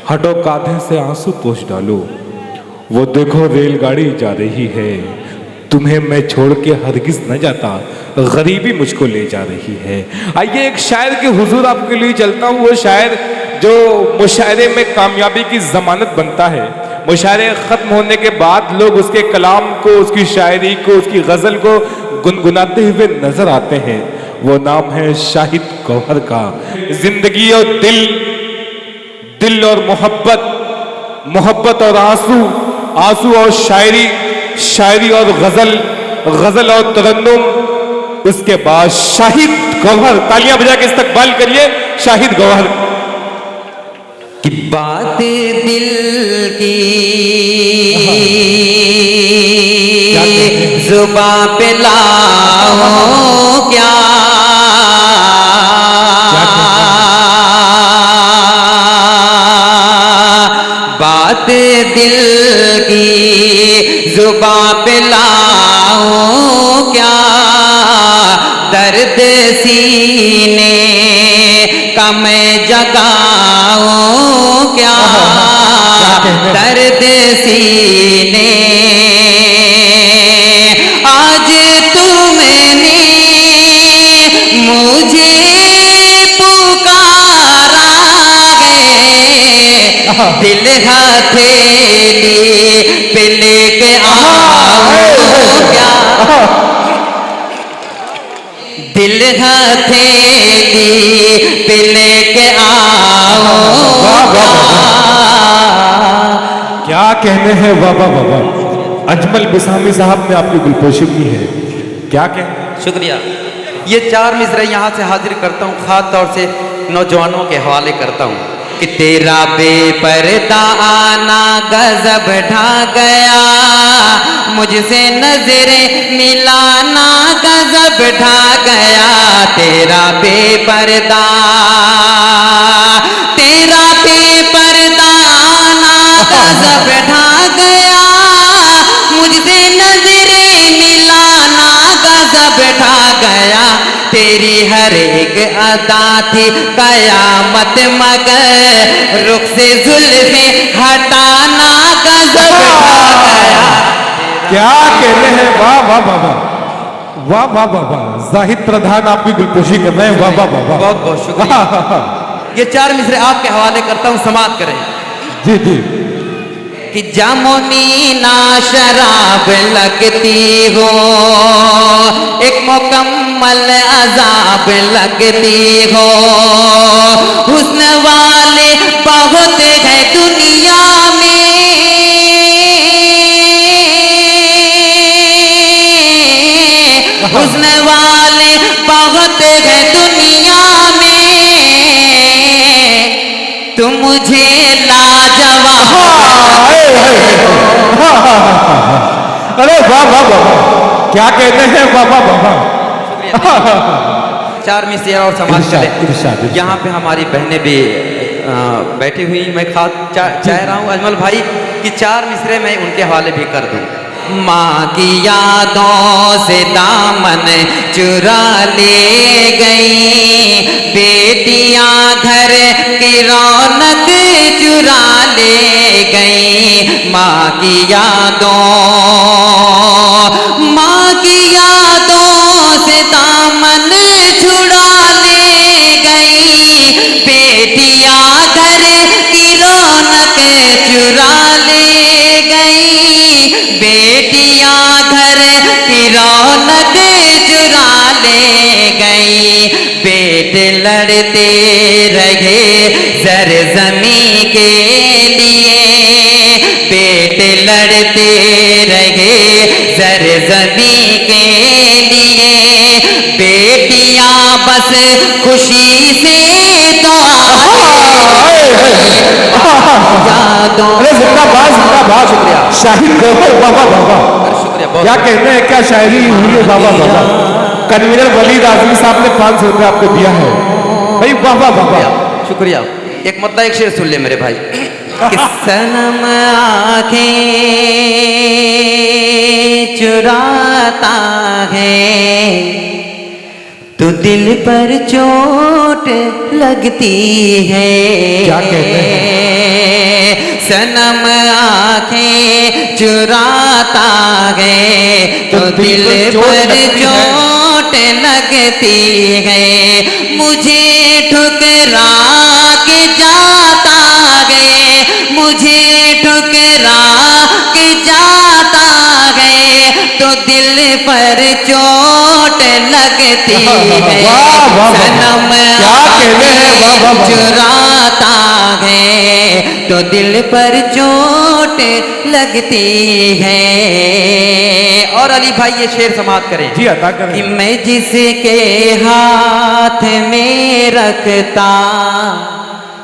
हटो कांधे से आंसू पोंछ डालो, वो देखो रेलगाड़ी जा रही है, तुम्हें मैं छोड़ के हरगिज न जाता, गरीबी मुझको ले जा रही है। आइए एक शायर के हुजूर आपके लिए चलता हूँ, वो शायर जो मुशायरे में कामयाबी की जमानत बनता है। मुशायरे खत्म होने के बाद लोग उसके कलाम को, उसकी शायरी को, उसकी गजल को गुनगुनाते हुए नजर आते हैं। वो नाम है शाहिद गौहर का। जिंदगी और दिल, दिल और मोहब्बत, मोहब्बत और आंसू, आंसू और शायरी, शायरी और गजल, गजल और तरन्नुम, उसके बाद शाहिद गौहर। तालियां बजा के इस्तकबाल करिए शाहिद गौहर कि बात दिल की जुबां पे लाओ क्या, बात दिल की जुबां पे लाओ क्या, दर्द सीने का मैं जगाऊं क्या, दर्द सीने आज तुमने मुझे पुकारा है, दिल हथेली पे लेके आओ क्या, दिल हथेली पे लेके आओ क्या कहने हैं। वाह वाह वाह वाह, अजमल बिसामी साहब ने आपकी गुलपोशी की है, क्या कहने। शुक्रिया। ये 4 मिसरे यहाँ से हाजिर करता हूँ, खास तौर से नौजवानों के हवाले करता हूँ कि तेरा बेपर्दा आना गजब ढा गया, मुझसे नजरें मिलाना गजब ढा गया, तेरा बेपर्दा, तेरा बेपर्दा आना गजब ढा गया, मुझसे नजरें मिलाना गजब ढा गया, तेरी हर एक अदा थी कयामत मगर रुख से जुल्फे हटाना गजब ढा गया। क्या कहते हैं। वाह वाह वाह वाह वाह वाह वाह वाह, जाहिद प्रधान आपकी गुलपोशी कर रहे हैं। वाह वाह वाह वाह, बहुत बहुत शुक्रिया। ये 4 मिसरे आपके हवाले करता हूँ, समाप्त करें। जी जी। कि जामुनी ना शराब लगती हो, एक मुकम्मल अजाब लगती हो, हुस्न वाले बहुत है दुनिया में, हुस्न वाले बहुत है दुनिया में, तुम मुझे लाजवाब। अरे वाह वाह वाह, क्या कहते हैं। वाह वाह वाह। 4 मिसरे और समाज चले। यहाँ पे हमारी बहनें भी बैठी हुई, मैं चाह रहा हूँ अजमल भाई कि 4 मिसरे मैं उनके हवाले भी कर दूँ। माँ की यादों से दामन चुरा ले गई, बेटियां घर की रौनक चुरा ले गई, माँ की यादों, माँ की यादों से दामन छुड़ा ले गई, बेटियां घर की रौनक चुरा ले गई, बेटियां घर की रौनक चुरा ले गई, बेटे लड़ते रहे ज़र-ज़मीं के लिए, बेटे लड़ते रहे ज़र-ज़मीं के लिए, बेटियां बस खुशी से दुआ शुक्रिया शाहिद गौहर। वाह वाह वाह वाह, शुक्रिया, क्या कहते हैं, क्या शायरी हुई है। वाह वाह वाह, कन्वीनर वलीद आजमी साहब ने 500 रुपये आपको दिया है भाई। वाह वाह वाह वाह, शुक्रिया। एक मतलब एक शेर सुन ले मेरे भाई कि सनम आंखें चुराता है तो दिल पर चोट लगती है। क्या कहते हैं? सनम आंखें चुराता है तो दिल पर चोट लगती है, मुझे ठुकरा के जाता है, मुझे ठुकरा के जाता है तो दिल पर चोट लगती है। सनम आंखें चुराता है तो दिल पर चोट लगती है। और अली भाई ये शेर समाप्त करें जी अता करें। कि मैं जिसके हाथ में रखता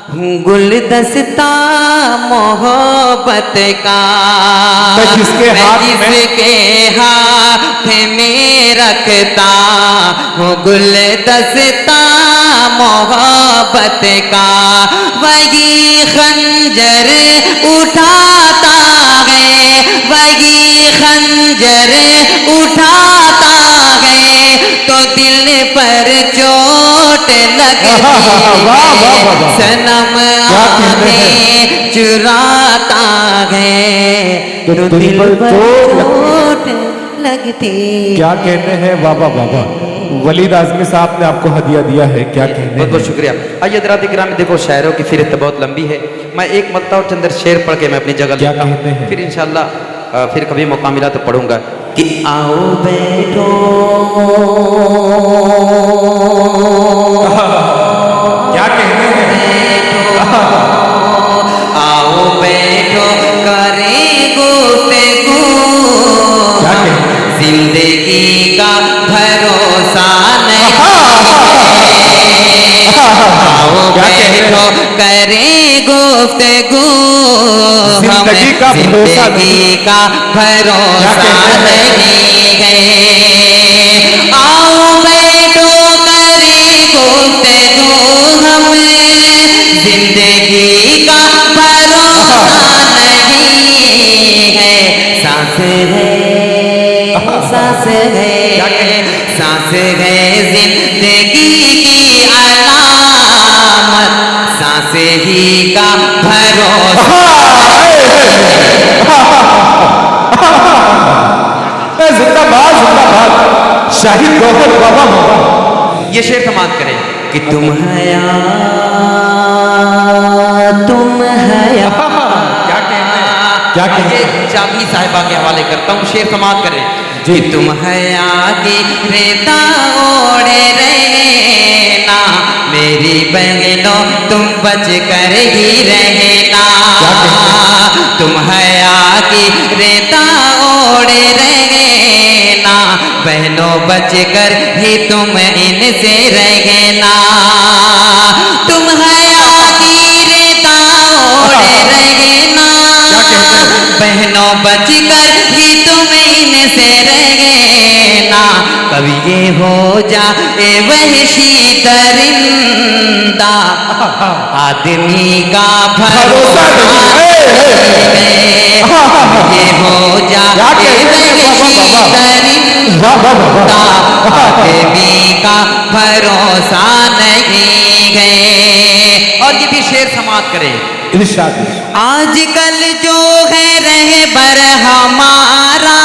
हूँ गुलदस्ता मोहब्बत का, मैं जिसके हाथ में रखता हूँ गुलदस्ता मोहब्बत का, वही खंजर उठाता है, वही खंजर उठाता है तो दिल पर चोट लगती है। सनम आंखें चुराता है तो दिल पर चोट लगती। क्या कहने हैं बाबा बाबा, वलीद आजमी साहब ने आपको हदिया दिया है, क्या कहने बहुत बहुत शुक्रिया। आइए हज़रात इकराम, देखो शायरों की फिरिस्त बहुत लंबी है, मैं एक मरतबा और चंद शेर पढ़ के मैं अपनी जगह क्या लेता हूं। कहते हैं? फिर इंशाल्लाह फिर कभी मौका मिला तो पढ़ूंगा कि आओ बैठो क्या कहने हैं? आओ बैठो करें गुफ्तगू, क्या कहते हैं? जिंदगी का भरोसा नहीं, आओ बैठो करें गुफ्तगू, जिंदगी का भरोसा नहीं, का भरोसा नहीं है। आओ बैठो करें गुफ्तगू, हम जिंदगी का भरोसा नहीं है। सांस है, सांस है, सांस है जिंदगी की अलामत, सांस ही का भरोसा। जिंदाबाद जिंदाबाद शाहिद गौहर बाबा बाबा। ये शेर समाप्त करें कि तुम हया, तुम हया। क्या कहते हैं? क्या कहते हैं? चांदनी साहिबा के हवाले करता हूँ, शेर समाप्त करें कि तुम हया की रेता ओढ़े रहना, मेरी बहनों तुम बच कर ही रहना, तुम हया की रेता ओढ़े रहना, बहनों बच कर ही तुम इनसे रहना, तुम हया की रेता ओढ़े रहना, बहनों बच कर ही तुम इनसे रहना, कभी ये हो जाए वहशी दरिंदा, आदमी का भरोसा नहीं, ये हो जाए वहशी दरिंदा, आदमी का भरोसा नहीं है। और ये भी शेर समाप्त करें। आजकल जो है रहबर हमारा,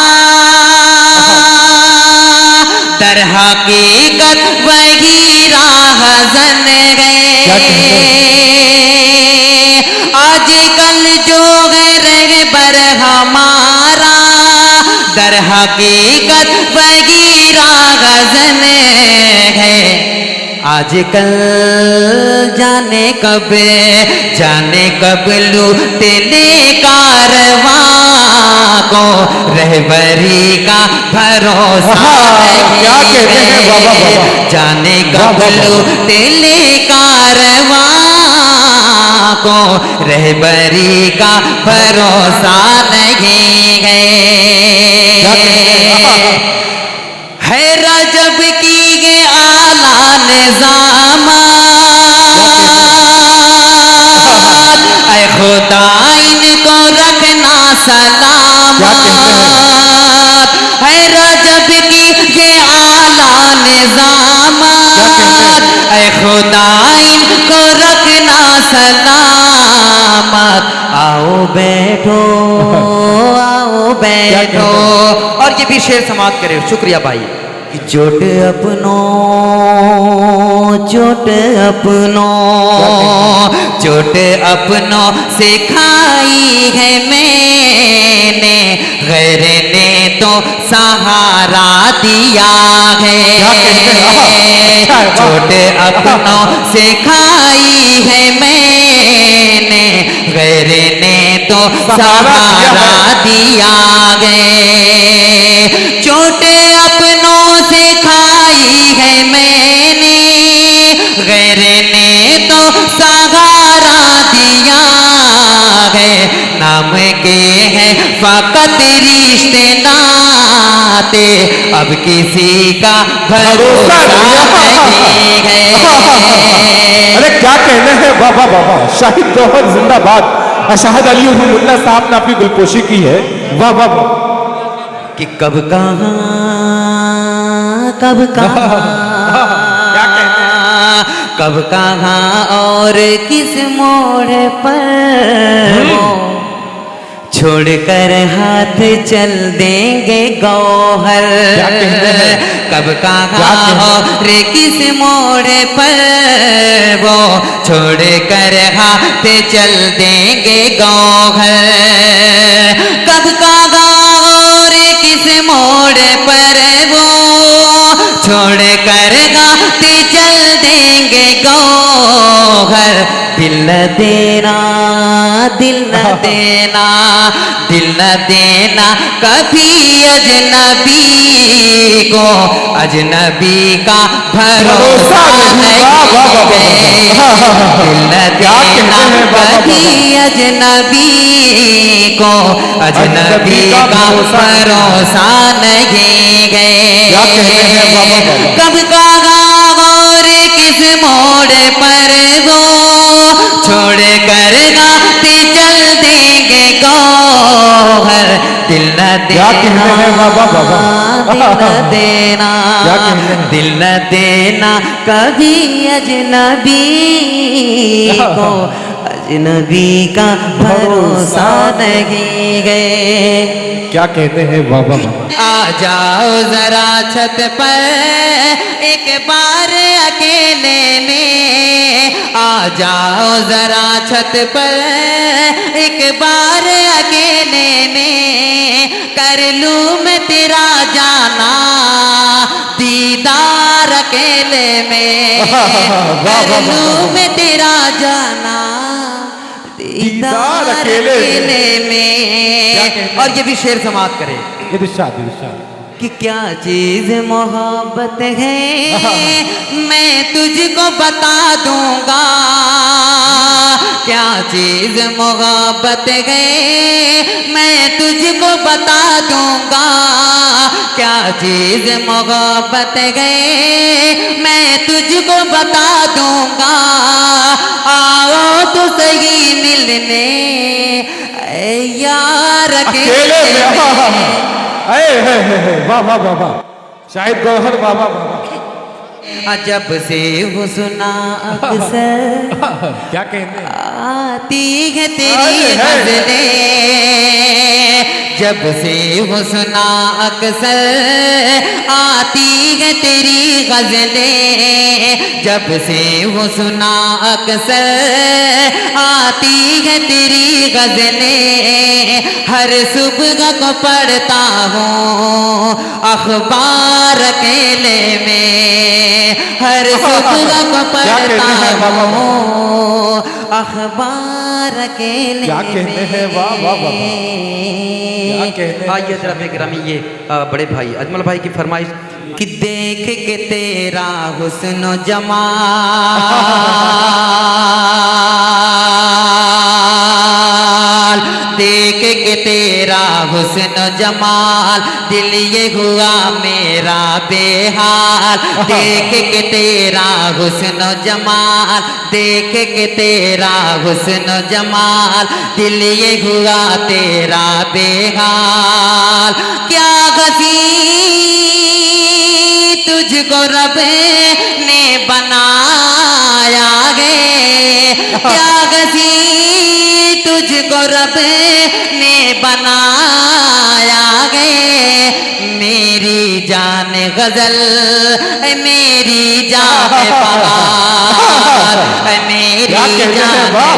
दर हकीकत वही राहज़न है। आजकल जो है रहबर हमारा, दर हकीकत वही राहज़न है। आजकल जाने कब लूट ले कारवां को, रहबरी का भरोसा नहीं है। जाने कब लूट ले कारवां को, रहबरी का भरोसा नहीं है। है रजब की ये आला निज़ामात, ऐ खुदा इनको रखना सलामत, है रजब की ये आला निज़ामात, ऐ खुदा इनको रखना सलामत। आओ आओ बैठो आओ बैठो। और ये भी शेर समाप्त करे। शुक्रिया भाई। कि चोट अपनों से खाई है मैंने, गैर ने तो सहारा दिया है। चोट अपनों से खाई है मैंने, गैर ने तो सहारा दिया है। चोट अपनों से खाई है मैंने, गैर ने तो सहारा दिया है। नाम के हैं फकत रिश्ते नाते, अब किसी का भरोसा नहीं है। अरे क्या कहने हैं बाबा बाबा, शाहिद गौहर जिंदाबाद। शाहिद अली मुल्ला साहब ने आपकी गुलपोशी की है। वाह वाह वाह। कि कब कहाँ कब कहाँ और किस मोड़ पर वो छोड़कर हाथ चल देंगे गौहर। कब कहाँ और किस मोड़ पर वो छोड़कर हाथ चल देंगे गौहर। कब कहाँ और किस मोड़ पर वो छोड़कर हाथ चल देंगे गौहर। दिल न देना दिल न देना दिल न देना कभी अजनबी को, अजनबी का भरोसा नहीं है। दिल न देना कभी अजनबी को, अजनबी का भरोसा नहीं है। कब कहाँ और किस मोड़ पर वो छोड़ कर गाते चल देंगे गौहर। दिल न देना दिल न देना दिल न देना कभी अजनबी को, अजनबी का भरोसा नहीं गए। क्या कहते हैं बाबा बाबा। आ जाओ जरा छत पर एक बार अकेले में, आ जाओ जरा छत पर एक बार अकेले में, कर लूं मैं तेरा जाना दीदार अकेले में। कर लूं मैं तेरा जाना दीदार अकेले में। और ये भी शेर समाप्त करे। इरशाद इरशाद। कि क्या चीज मोहब्बत है मैं तुझको बता दूंगा। क्या चीज मोहब्बत है मैं तुझको बता दूंगा। क्या चीज मोहब्बत है मैं तुझको बता दूंगा। आओ तो सही मिलने यार अकेले में। वाह वाह वाह वाह। शाहिद गौहर बाबा बाबा। जब से वो सुना अक्सर क्या कहते हैं। आती है तेरी गज़लें। जब से वो सुना अक्सर आती है तेरी गज़लें। जब से वो सुना अक्सर आती है तेरी गज़लें। हर सुबह को पढ़ता हूँ अखबार अकेले में। हर सुबह को पढ़ता हूँ अखबार अकेले में। क्या कहते हैं वाह वाह वाह। आइए जरा बेग्रामी ये बड़े भाई अजमल भाई की फरमाइश कि देख के तेरा हुस्न जमाल, देख के तेरा हुस्न जमाल, दिल ये हुआ मेरा बेहाल। देख के तेरा हुस्न जमाल, देख के तेरा हुस्न जमाल, दिल ये हुआ तेरा बेहाल। क्या गसी तुझको रब ने बनाया है। क्या गसी तुझ मुझको रब ने बनाया गे, मेरी जान गजल मेरी जान बहार, मेरी जान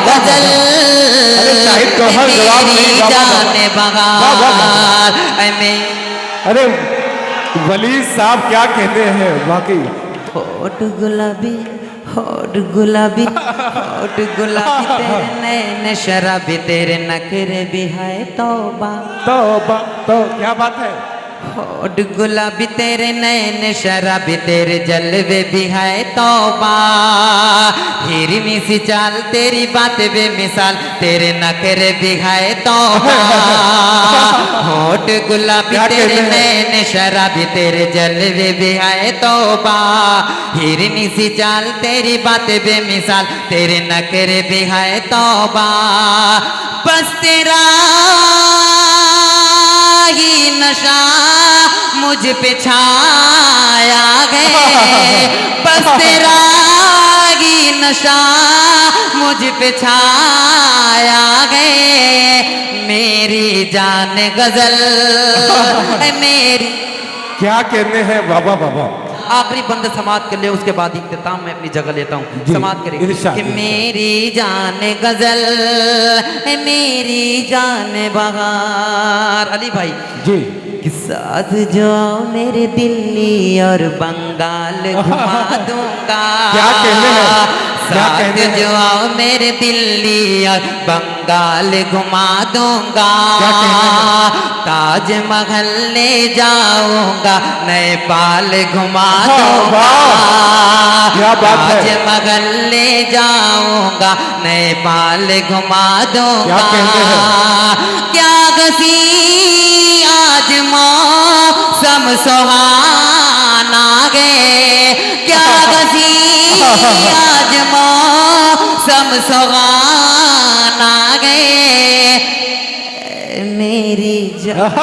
गजल मेरी जान बहार। अरे वली साहब क्या कहते हैं वाकई। होठ गुलाबी होठ गुलाबी होठ गुलाबी तेरे नैन शराबी तेरे नखरे भी है तौबा। तो क्या बात है। होठ गुलाबी तेरे नैन शराबी तेरे जलवे भी है तौबा, हिरनी सी चाल तेरी बात बेमिसाल तेरे नखरे भी है तौबा। होठ गुलाबी तेरे नैन शराबी तेरे जलवे भी है तौबा, हिरनी सी चाल तेरी बात बेमिसाल तेरे नखरे भी है तौबा। बस तेरा ही नशा मुझ पे छाया गए, बस तेरा ही नशा मुझ पे छाया गए, मेरी जान गजल मेरी। क्या कहने हैं बाबा बाबा। आखिरी बंद समाज कर ले, उसके बाद इख्तिताम मैं अपनी जगह लेता हूँ। समाज करें कि मेरी जान गजल मेरी जान बहार। अली भाई जी कि साथ जाओ मेरे दिल्ली और बंगाल घुमा दूंगा। क्या कहने हैं। साथ जाओ मेरे दिल्ली और बंगाल घुमा दूंगा। ताजमहल ले जाऊंगा नेपाल घुमा दूंगा। ताजमहल ले जाऊंगा नेपाल घुमा दूंगा। क्या गसी आज मौसम सुहाना गे, क्या गसी आज मौसम सुहाना गे, मेरी जान